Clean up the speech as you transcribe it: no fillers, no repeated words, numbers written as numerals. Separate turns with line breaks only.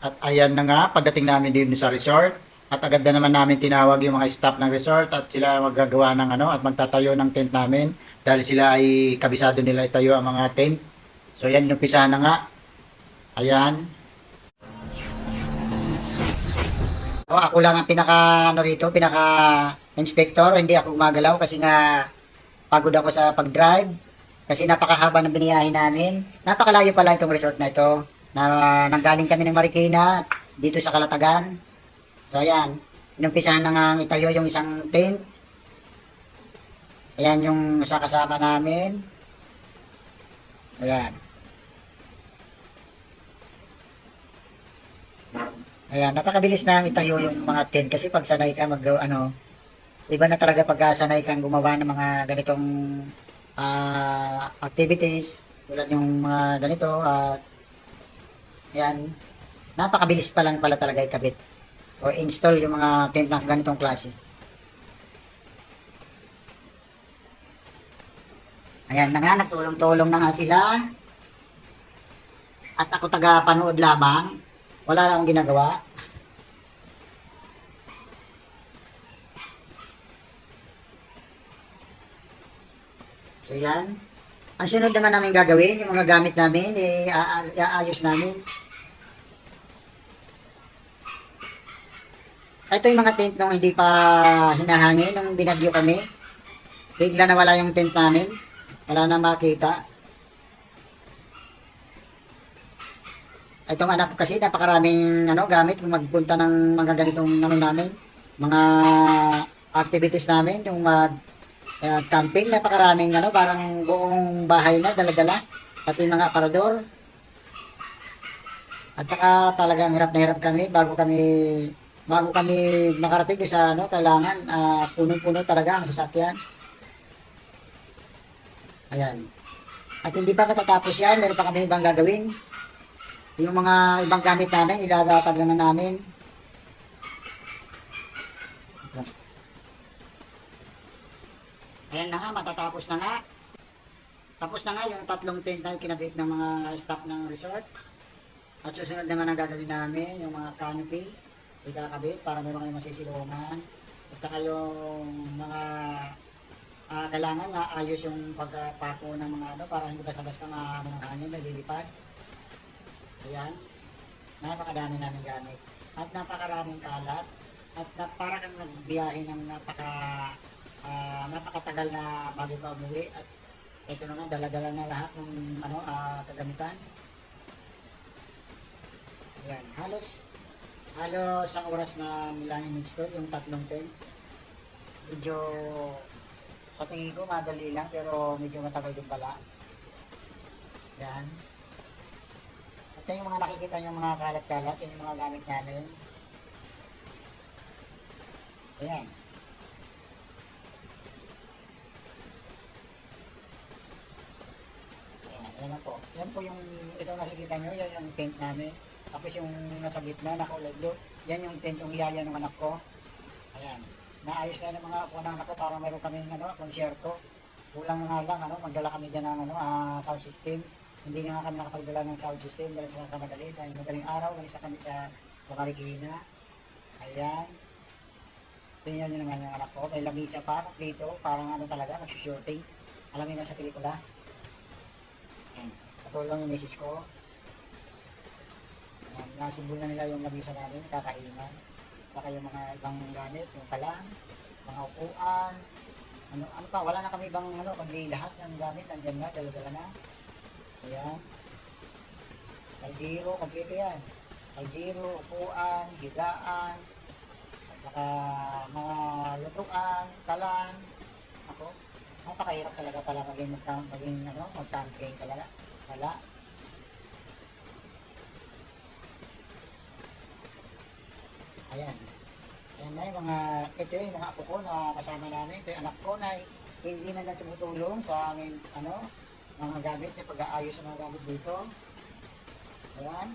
At ayan na nga, pagdating namin din sa resort, at agad na naman namin tinawag yung mga staff ng resort at sila maggagawa ng ano at magtatayo ng tent namin dahil sila ay kabisado nila itayo ang mga tent. So yan, inumpisahan na nga. Ayan. Ako lang ang pinaka ano rito, pinaka inspector, hindi ako gumagalaw kasi nga pagod ako sa pag-drive kasi napakahaba ng biniyahe namin. Napakalayo pala itong resort na ito. Na nanggaling kami ng Marikina dito sa Calatagan. So ayan, inumpisahan na nga itayo yung isang tent. Ayan yung sa kasama namin. Ayan. Ayan, napakabilis na itayo yung mga tent kasi pag sanay ka iba na talaga pag sanay kang gumawa ng mga ganitong activities tulad yung mga ganito ayan, napakabilis pa lang pala talaga ikabit o install yung mga tent na ganitong klase. Ayan na nga, nagtulong-tulong na nga sila. At ako taga-panood lamang. Wala lang akong ginagawa. So yan. Ang sunod naman namin gagawin, yung mga gamit namin, iaayos namin. Ito yung mga tent nung hindi pa hinahangin, nung binagyo kami. Bigla nawala yung tent namin. Wala na makita. Itong anak ko kasi napakaraming gamit kung magpunta ng mga ganitong namin. Mga activities namin, yung camping, napakaraming parang buong bahay na dala-dala. Pati mga aparador. At saka talagang hirap na hirap kami bago kami makarating sa kailangan punong-puno talaga ang sasakyan. Ayan. At hindi pa matatapos yan, meron pa kami ibang gagawin. Yung mga ibang gamit namin, ilalatag naman namin. Ayan na nga, matatapos na nga. Tapos na nga yung 3 tent na kinabit ng mga staff ng resort. At susunod naman ang gagawin namin, yung mga canopy. Ikakabit para meron kayong masisilungan. At saka yung mga kailangan maayos yung pagpako ng mga para hindi basta-basta ng hangin na lilipad. Ayan. Napakadami namin gamit. At napakaraming kalat. At para kang nagbiyahe ng napakatagal na bago ka umuwi. At ito naman, dala-dala na lahat ng kagamitan. Ayan. Halos ang oras na nilang in-install yung 3 tent. Medyo sa tingin ko madali lang pero medyo matagal din pala. Yan. At yung mga nakikita nyo mga kalat-kalat, yun yung mga gamit namin. Ayan. Ayan po. Yan po yung ito nakikita nyo, yan yung tent namin. Tapos yung nasa gitna, nakulay blue, yan yung tent yung iyaya ng anak ko. Ayan. Naayos na ng mga anak ko para meron kami konsyerto. Kulang nga lang, magdala kami dyan ng sound system. Hindi nga kami nakapagdala ng sound system dahil sa kamadali. Dahil madaling araw, walisa kami sa Marikina. Ayan. Tingnan nyo naman yung anak ko. May lamisa pa dito, parang talaga, mag-shooting. Alam nyo na sa pelikula. Ayan. Katulong yung misis ko. Nasibol na nila yung lamisa namin, kakainan. Saka yung mga ibang gamit, yung kalan, mga upuan, wala na kami ibang kundi lahat ng gamit, andyan na, dala-dala na. Ayan. Kaldero, kompleto yan. Kaldero, upuan, higaan, at saka mga lutuan, kalan. Ako, napakahirap talaga pala mag-camping talaga. Wala. Ayan. Ayan na yung ito yung mga apo ko na kasama namin. Ito yung anak ko na hindi man na tumutulong sa aming mga gamit, yung pag-aayos sa mga gamit dito. Ayan.